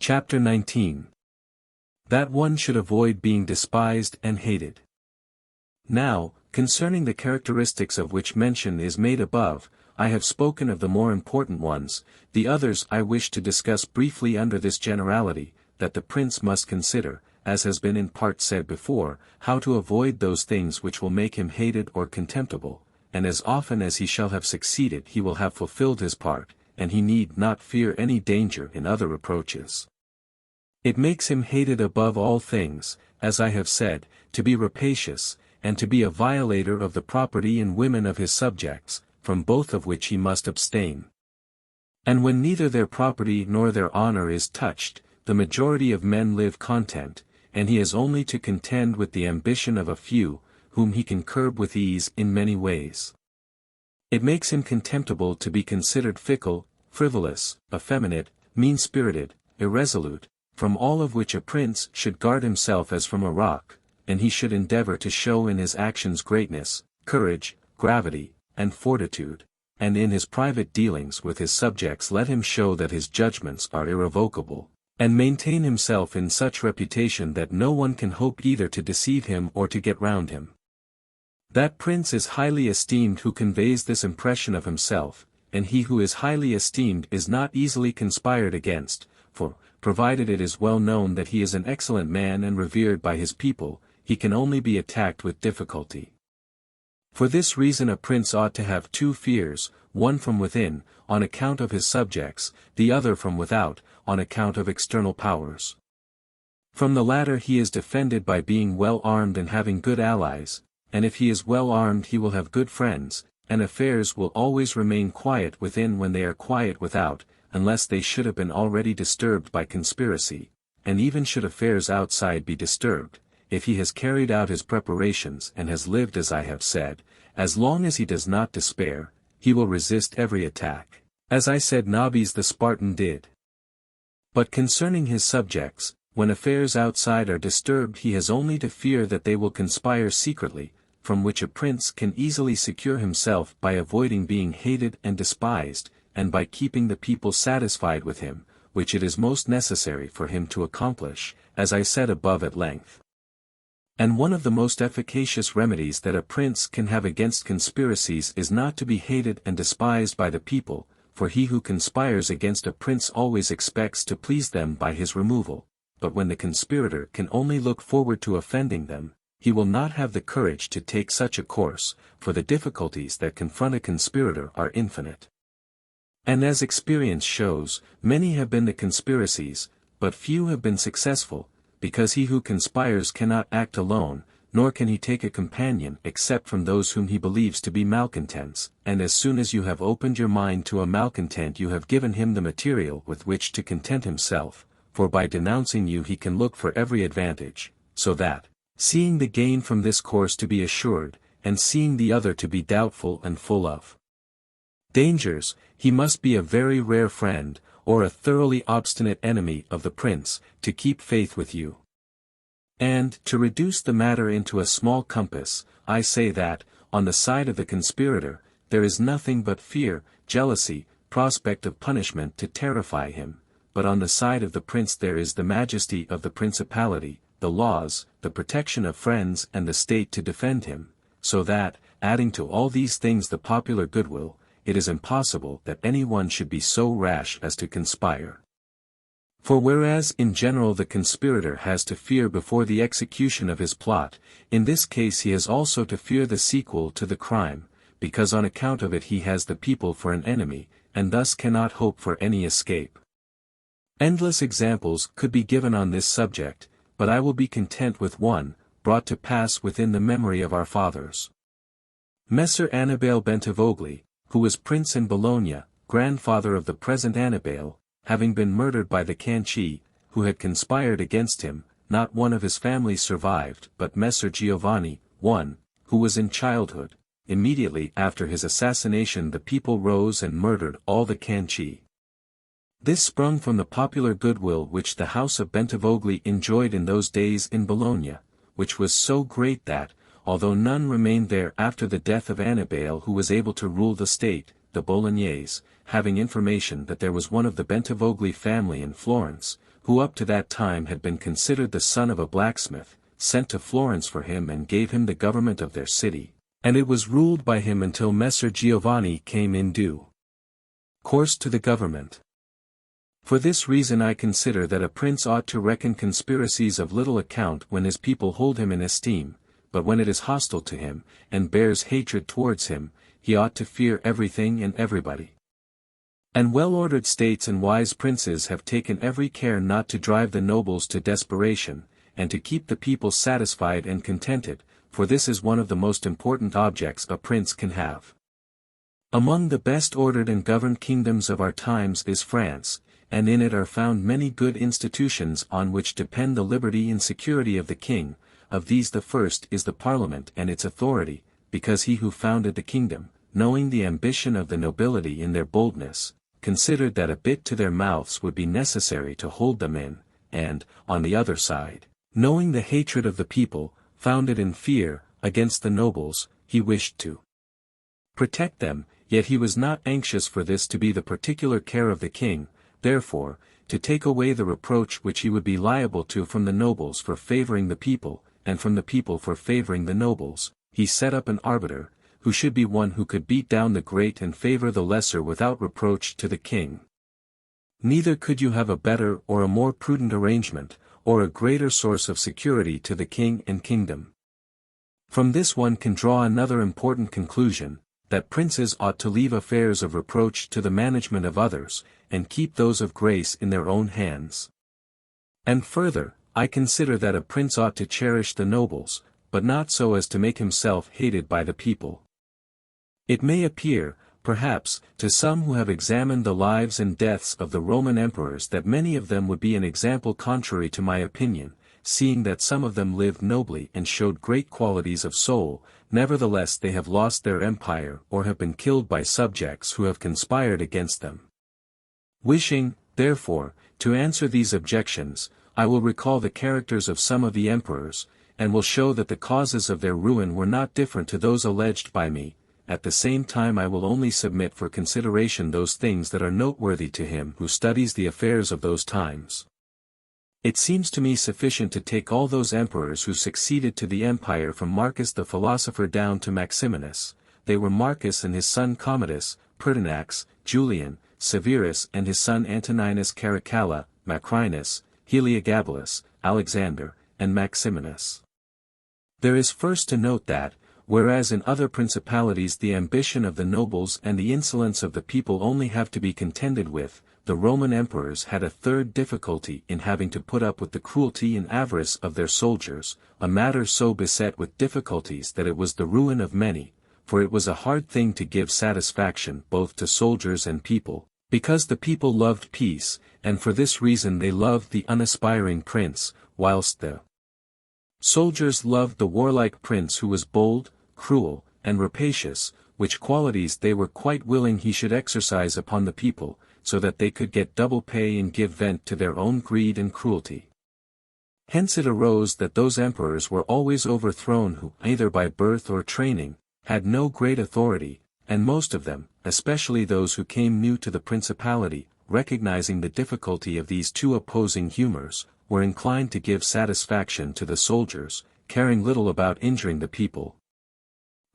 Chapter 19. That one should avoid being despised and hated. Now, concerning the characteristics of which mention is made above, I have spoken of the more important ones, the others I wish to discuss briefly under this generality, that the prince must consider, as has been in part said before, how to avoid those things which will make him hated or contemptible, and as often as he shall have succeeded he will have fulfilled his part, and he need not fear any danger in other reproaches. It makes him hated above all things, as I have said, to be rapacious, and to be a violator of the property and women of his subjects, from both of which he must abstain. And when neither their property nor their honor is touched, the majority of men live content, and he has only to contend with the ambition of a few, whom he can curb with ease in many ways. It makes him contemptible to be considered fickle, frivolous, effeminate, mean-spirited, irresolute, from all of which a prince should guard himself as from a rock, and he should endeavor to show in his actions greatness, courage, gravity, and fortitude, and in his private dealings with his subjects let him show that his judgments are irrevocable, and maintain himself in such reputation that no one can hope either to deceive him or to get round him. That prince is highly esteemed who conveys this impression of himself, and he who is highly esteemed is not easily conspired against, for, provided it is well known that he is an excellent man and revered by his people, he can only be attacked with difficulty. For this reason a prince ought to have two fears, one from within, on account of his subjects, the other from without, on account of external powers. From the latter he is defended by being well armed and having good allies, and if he is well armed he will have good friends, and affairs will always remain quiet within when they are quiet without, unless they should have been already disturbed by conspiracy, and even should affairs outside be disturbed, if he has carried out his preparations and has lived as I have said, as long as he does not despair, he will resist every attack, as I said Nabis the Spartan did. But concerning his subjects, when affairs outside are disturbed he has only to fear that they will conspire secretly, from which a prince can easily secure himself by avoiding being hated and despised, and by keeping the people satisfied with him, which it is most necessary for him to accomplish, as I said above at length. And one of the most efficacious remedies that a prince can have against conspiracies is not to be hated and despised by the people, for he who conspires against a prince always expects to please them by his removal, but when the conspirator can only look forward to offending them, he will not have the courage to take such a course, for the difficulties that confront a conspirator are infinite. And as experience shows, many have been the conspiracies, but few have been successful, because he who conspires cannot act alone, nor can he take a companion except from those whom he believes to be malcontents, and as soon as you have opened your mind to a malcontent you have given him the material with which to content himself, for by denouncing you he can look for every advantage, so that, seeing the gain from this course to be assured, and seeing the other to be doubtful and full of dangers, he must be a very rare friend, or a thoroughly obstinate enemy of the prince, to keep faith with you. And, to reduce the matter into a small compass, I say that, on the side of the conspirator, there is nothing but fear, jealousy, prospect of punishment to terrify him, but on the side of the prince there is the majesty of the principality, the laws, the protection of friends and the state to defend him, so that, adding to all these things the popular goodwill, it is impossible that any one should be so rash as to conspire. For whereas in general the conspirator has to fear before the execution of his plot, in this case he has also to fear the sequel to the crime, because on account of it he has the people for an enemy, and thus cannot hope for any escape. Endless examples could be given on this subject, but I will be content with one, brought to pass within the memory of our fathers. Messer Annibale Bentivogli, who was prince in Bologna, grandfather of the present Annibale, having been murdered by the Canci, who had conspired against him, not one of his family survived but Messer Giovanni, one, who was in childhood. Immediately after his assassination the people rose and murdered all the Canci. This sprung from the popular goodwill which the house of Bentivogli enjoyed in those days in Bologna, which was so great that, although none remained there after the death of Annibale who was able to rule the state, the Bolognese, having information that there was one of the Bentivogli family in Florence, who up to that time had been considered the son of a blacksmith, sent to Florence for him and gave him the government of their city, and it was ruled by him until Messer Giovanni came in due course to the government. For this reason I consider that a prince ought to reckon conspiracies of little account when his people hold him in esteem, but when it is hostile to him, and bears hatred towards him, he ought to fear everything and everybody. And well-ordered states and wise princes have taken every care not to drive the nobles to desperation, and to keep the people satisfied and contented, for this is one of the most important objects a prince can have. Among the best ordered and governed kingdoms of our times is France, and in it are found many good institutions on which depend the liberty and security of the king. Of these the first is the Parliament and its authority, because he who founded the kingdom, knowing the ambition of the nobility in their boldness, considered that a bit to their mouths would be necessary to hold them in, and, on the other side, knowing the hatred of the people, founded in fear, against the nobles, he wished to protect them, yet he was not anxious for this to be the particular care of the king. Therefore, to take away the reproach which he would be liable to from the nobles for favoring the people, and from the people for favoring the nobles, he set up an arbiter, who should be one who could beat down the great and favor the lesser without reproach to the king. Neither could you have a better or a more prudent arrangement, or a greater source of security to the king and kingdom. From this one can draw another important conclusion, that princes ought to leave affairs of reproach to the management of others, and keep those of grace in their own hands. And further, I consider that a prince ought to cherish the nobles, but not so as to make himself hated by the people. It may appear, perhaps, to some who have examined the lives and deaths of the Roman emperors that many of them would be an example contrary to my opinion, seeing that some of them lived nobly and showed great qualities of soul, nevertheless they have lost their empire or have been killed by subjects who have conspired against them. Wishing, therefore, to answer these objections, I will recall the characters of some of the emperors, and will show that the causes of their ruin were not different to those alleged by me. At the same time I will only submit for consideration those things that are noteworthy to him who studies the affairs of those times. It seems to me sufficient to take all those emperors who succeeded to the empire from Marcus the philosopher down to Maximinus. They were Marcus and his son Commodus, Pertinax, Julian, Severus and his son Antoninus Caracalla, Macrinus, Heliogabalus, Alexander, and Maximinus. There is first to note that, whereas in other principalities the ambition of the nobles and the insolence of the people only have to be contended with, the Roman emperors had a third difficulty in having to put up with the cruelty and avarice of their soldiers, a matter so beset with difficulties that it was the ruin of many, for it was a hard thing to give satisfaction both to soldiers and people, because the people loved peace, and for this reason they loved the unaspiring prince, whilst the soldiers loved the warlike prince who was bold, cruel, and rapacious, which qualities they were quite willing he should exercise upon the people, so that they could get double pay and give vent to their own greed and cruelty. Hence it arose that those emperors were always overthrown who, either by birth or training, had no great authority, and most of them, especially those who came new to the principality, recognizing the difficulty of these two opposing humors, were inclined to give satisfaction to the soldiers, caring little about injuring the people.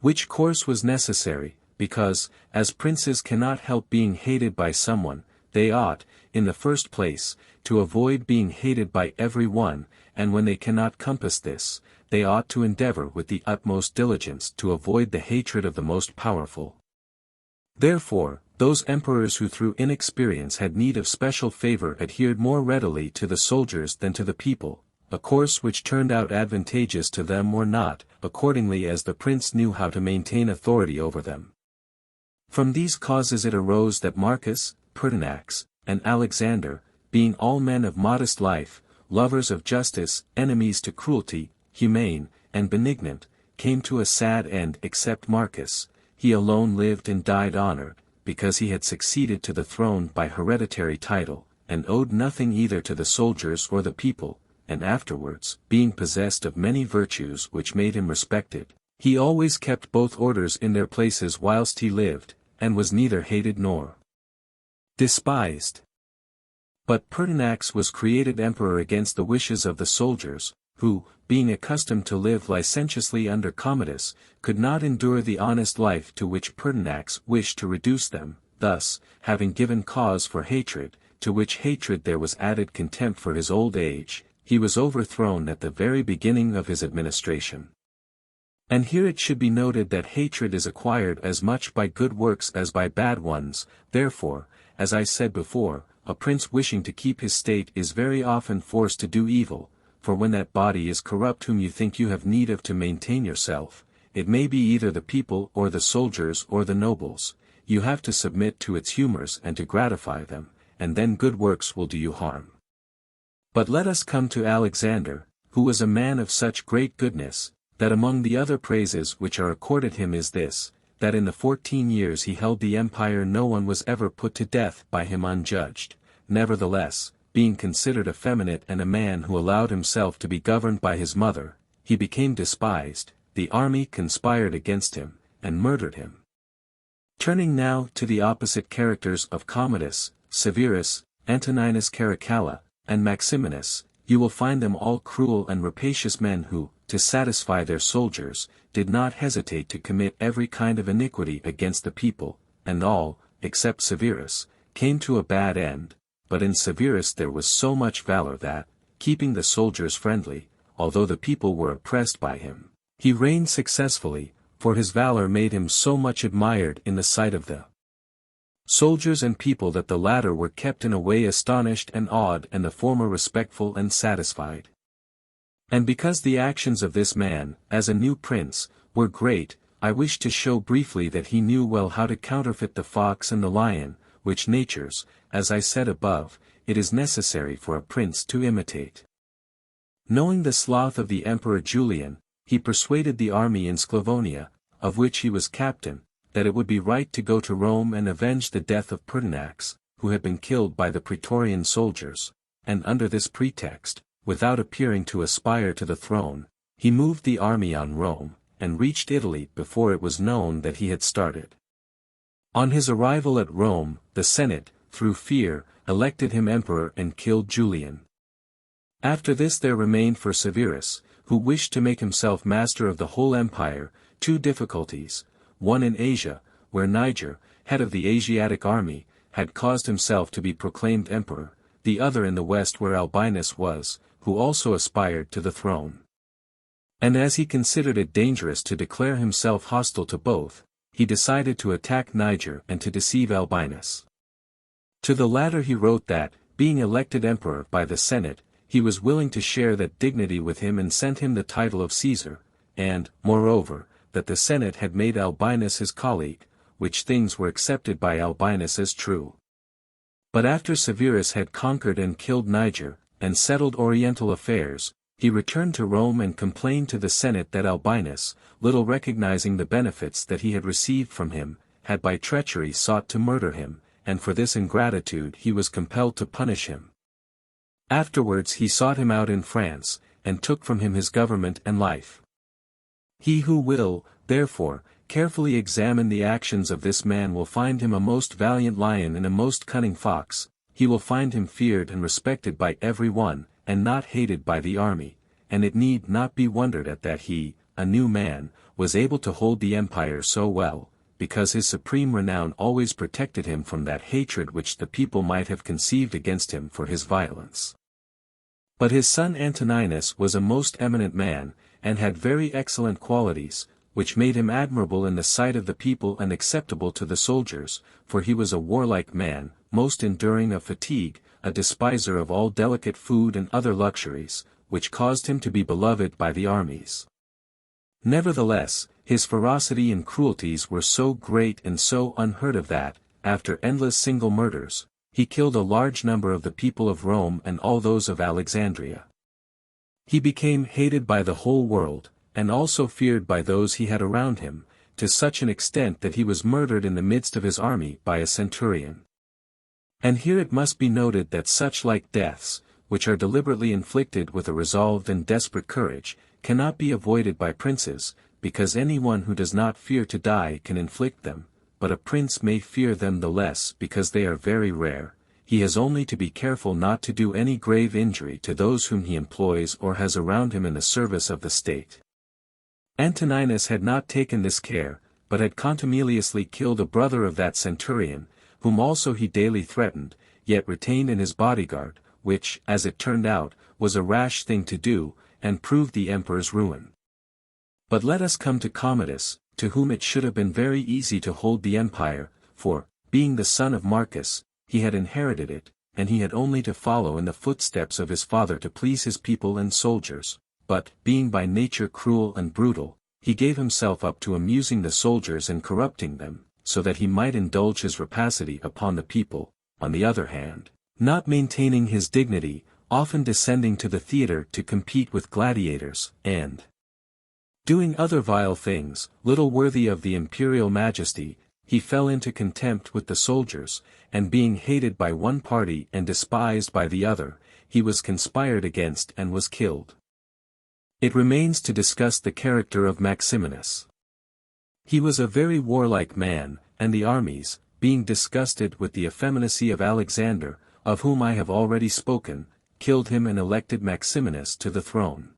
Which course was necessary, because, as princes cannot help being hated by someone, they ought, in the first place, to avoid being hated by every one, and when they cannot compass this, they ought to endeavor with the utmost diligence to avoid the hatred of the most powerful. Therefore, those emperors who through inexperience had need of special favor adhered more readily to the soldiers than to the people, a course which turned out advantageous to them or not, accordingly as the prince knew how to maintain authority over them. From these causes it arose that Marcus, Pertinax, and Alexander, being all men of modest life, lovers of justice, enemies to cruelty, humane, and benignant, came to a sad end except Marcus. He alone lived and died honored, because he had succeeded to the throne by hereditary title, and owed nothing either to the soldiers or the people, and afterwards, being possessed of many virtues which made him respected, he always kept both orders in their places whilst he lived, and was neither hated nor despised. But Pertinax was created emperor against the wishes of the soldiers, who, being accustomed to live licentiously under Commodus, could not endure the honest life to which Pertinax wished to reduce them. Thus, having given cause for hatred, to which hatred there was added contempt for his old age, he was overthrown at the very beginning of his administration. And here it should be noted that hatred is acquired as much by good works as by bad ones. Therefore, as I said before, a prince wishing to keep his state is very often forced to do evil, for when that body is corrupt whom you think you have need of to maintain yourself, it may be either the people or the soldiers or the nobles, you have to submit to its humors and to gratify them, and then good works will do you harm. But let us come to Alexander, who was a man of such great goodness, that among the other praises which are accorded him is this, that in the 14 years he held the empire no one was ever put to death by him unjudged. Nevertheless, being considered effeminate and a man who allowed himself to be governed by his mother, he became despised, the army conspired against him, and murdered him. Turning now to the opposite characters of Commodus, Severus, Antoninus Caracalla, and Maximinus, you will find them all cruel and rapacious men who, to satisfy their soldiers, did not hesitate to commit every kind of iniquity against the people, and all, except Severus, came to a bad end. But in Severus there was so much valor that, keeping the soldiers friendly, although the people were oppressed by him, he reigned successfully, for his valor made him so much admired in the sight of the soldiers and people that the latter were kept in a way astonished and awed and the former respectful and satisfied. And because the actions of this man, as a new prince, were great, I wish to show briefly that he knew well how to counterfeit the fox and the lion, which natures, as I said above, it is necessary for a prince to imitate. Knowing the sloth of the Emperor Julian, he persuaded the army in Sclavonia, of which he was captain, that it would be right to go to Rome and avenge the death of Pertinax, who had been killed by the Praetorian soldiers, and under this pretext, without appearing to aspire to the throne, he moved the army on Rome, and reached Italy before it was known that he had started. On his arrival at Rome, the Senate, through fear, elected him emperor and killed Julian. After this there remained for Severus, who wished to make himself master of the whole empire, two difficulties, one in Asia, where Niger, head of the Asiatic army, had caused himself to be proclaimed emperor, the other in the west where Albinus was, who also aspired to the throne. And as he considered it dangerous to declare himself hostile to both, he decided to attack Niger and to deceive Albinus. To the latter he wrote that, being elected emperor by the Senate, he was willing to share that dignity with him and sent him the title of Caesar, and, moreover, that the Senate had made Albinus his colleague, which things were accepted by Albinus as true. But after Severus had conquered and killed Niger, and settled Oriental affairs, he returned to Rome and complained to the Senate that Albinus, little recognizing the benefits that he had received from him, had by treachery sought to murder him, and for this ingratitude he was compelled to punish him. Afterwards he sought him out in France, and took from him his government and life. He who will, therefore, carefully examine the actions of this man will find him a most valiant lion and a most cunning fox, he will find him feared and respected by every one, and not hated by the army, and it need not be wondered at that he, a new man, was able to hold the empire so well, because his supreme renown always protected him from that hatred which the people might have conceived against him for his violence. But his son Antoninus was a most eminent man, and had very excellent qualities, which made him admirable in the sight of the people and acceptable to the soldiers, for he was a warlike man, most enduring of fatigue, a despiser of all delicate food and other luxuries, which caused him to be beloved by the armies. Nevertheless, his ferocity and cruelties were so great and so unheard of that, after endless single murders, he killed a large number of the people of Rome and all those of Alexandria. He became hated by the whole world, and also feared by those he had around him, to such an extent that he was murdered in the midst of his army by a centurion. And here it must be noted that such like deaths, which are deliberately inflicted with a resolved and desperate courage, cannot be avoided by princes, because anyone who does not fear to die can inflict them, but a prince may fear them the less because they are very rare. he has only to be careful not to do any grave injury to those whom he employs or has around him in the service of the state. Antoninus had not taken this care, but had contumeliously killed a brother of that centurion, whom also he daily threatened, yet retained in his bodyguard, which, as it turned out, was a rash thing to do, and proved the emperor's ruin. But let us come to Commodus, to whom it should have been very easy to hold the empire, for, being the son of Marcus, he had inherited it, and he had only to follow in the footsteps of his father to please his people and soldiers, but, being by nature cruel and brutal, he gave himself up to amusing the soldiers and corrupting them, so that he might indulge his rapacity upon the people, on the other hand, not maintaining his dignity, often descending to the theatre to compete with gladiators, and doing other vile things, little worthy of the imperial majesty. He fell into contempt with the soldiers, and being hated by one party and despised by the other, he was conspired against and was killed. It remains to discuss the character of Maximinus. He was a very warlike man, and the armies, being disgusted with the effeminacy of Alexander, of whom I have already spoken, killed him and elected Maximinus to the throne.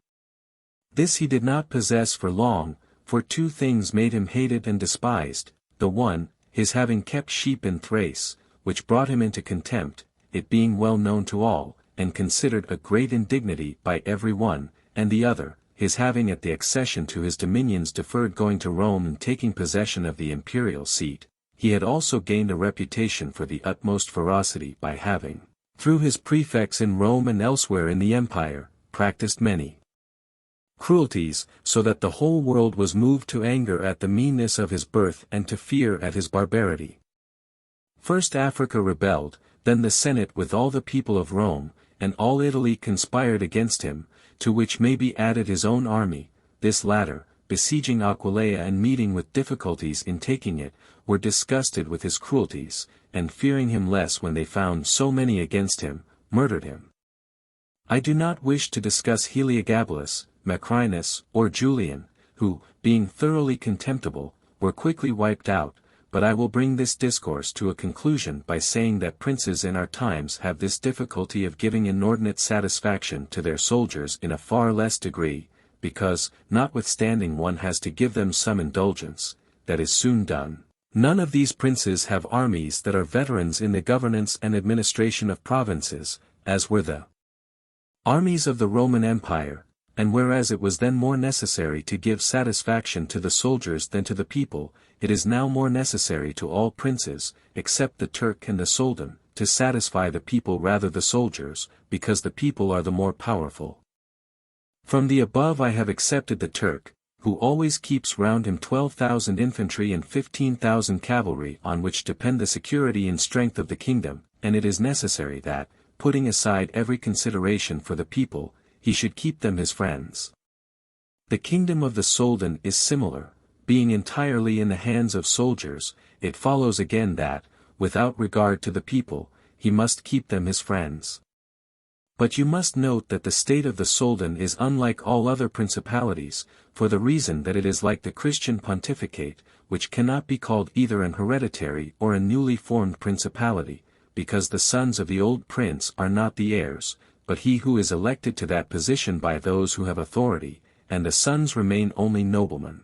This he did not possess for long, for two things made him hated and despised. The one, his having kept sheep in Thrace, which brought him into contempt, it being well known to all, and considered a great indignity by every one, and the other, his having at the accession to his dominions deferred going to Rome and taking possession of the imperial seat. He had also gained a reputation for the utmost ferocity by having, through his prefects in Rome and elsewhere in the empire, practiced many cruelties, so that the whole world was moved to anger at the meanness of his birth and to fear at his barbarity. First Africa rebelled, then the Senate with all the people of Rome, and all Italy conspired against him, to which may be added his own army. This latter, besieging Aquileia and meeting with difficulties in taking it, were disgusted with his cruelties, and fearing him less when they found so many against him, murdered him. I do not wish to discuss Heliogabalus, Macrinus, or Julian, who, being thoroughly contemptible, were quickly wiped out, but I will bring this discourse to a conclusion by saying that princes in our times have this difficulty of giving inordinate satisfaction to their soldiers in a far less degree, because, notwithstanding one has to give them some indulgence, that is soon done. None of these princes have armies that are veterans in the governance and administration of provinces, as were the armies of the Roman Empire, and whereas it was then more necessary to give satisfaction to the soldiers than to the people, it is now more necessary to all princes, except the Turk and the Soldan, to satisfy the people rather than the soldiers, because the people are the more powerful. From the above I have accepted the Turk, who always keeps round him 12,000 infantry and 15,000 cavalry on which depend the security and strength of the kingdom, and it is necessary that, putting aside every consideration for the people, he should keep them his friends. The kingdom of the Soldan is similar, being entirely in the hands of soldiers. It follows again that, without regard to the people, he must keep them his friends. But you must note that the state of the Soldan is unlike all other principalities, for the reason that it is like the Christian pontificate, which cannot be called either an hereditary or a newly formed principality, because the sons of the old prince are not the heirs, but he who is elected to that position by those who have authority, and the sons remain only noblemen.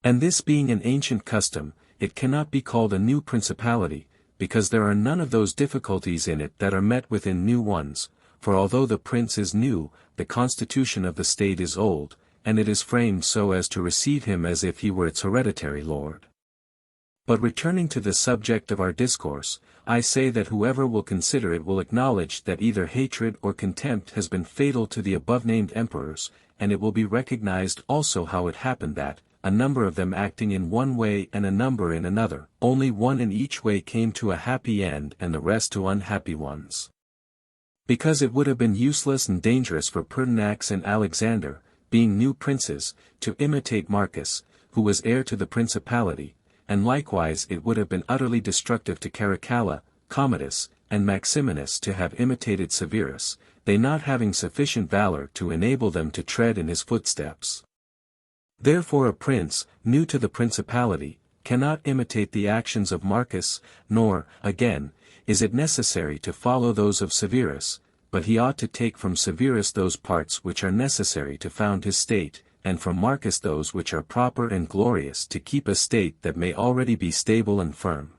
And this being an ancient custom, it cannot be called a new principality, because there are none of those difficulties in it that are met with in new ones, for although the prince is new, the constitution of the state is old, and it is framed so as to receive him as if he were its hereditary lord. But returning to the subject of our discourse, I say that whoever will consider it will acknowledge that either hatred or contempt has been fatal to the above-named emperors, and it will be recognized also how it happened that, a number of them acting in one way and a number in another, only one in each way came to a happy end and the rest to unhappy ones. Because it would have been useless and dangerous for Pertinax and Alexander, being new princes, to imitate Marcus, who was heir to the principality, and likewise it would have been utterly destructive to Caracalla, Commodus, and Maximinus to have imitated Severus, they not having sufficient valor to enable them to tread in his footsteps. Therefore a prince, new to the principality, cannot imitate the actions of Marcus, nor, again, is it necessary to follow those of Severus, but he ought to take from Severus those parts which are necessary to found his state, and from Marcus those which are proper and glorious to keep a state that may already be stable and firm.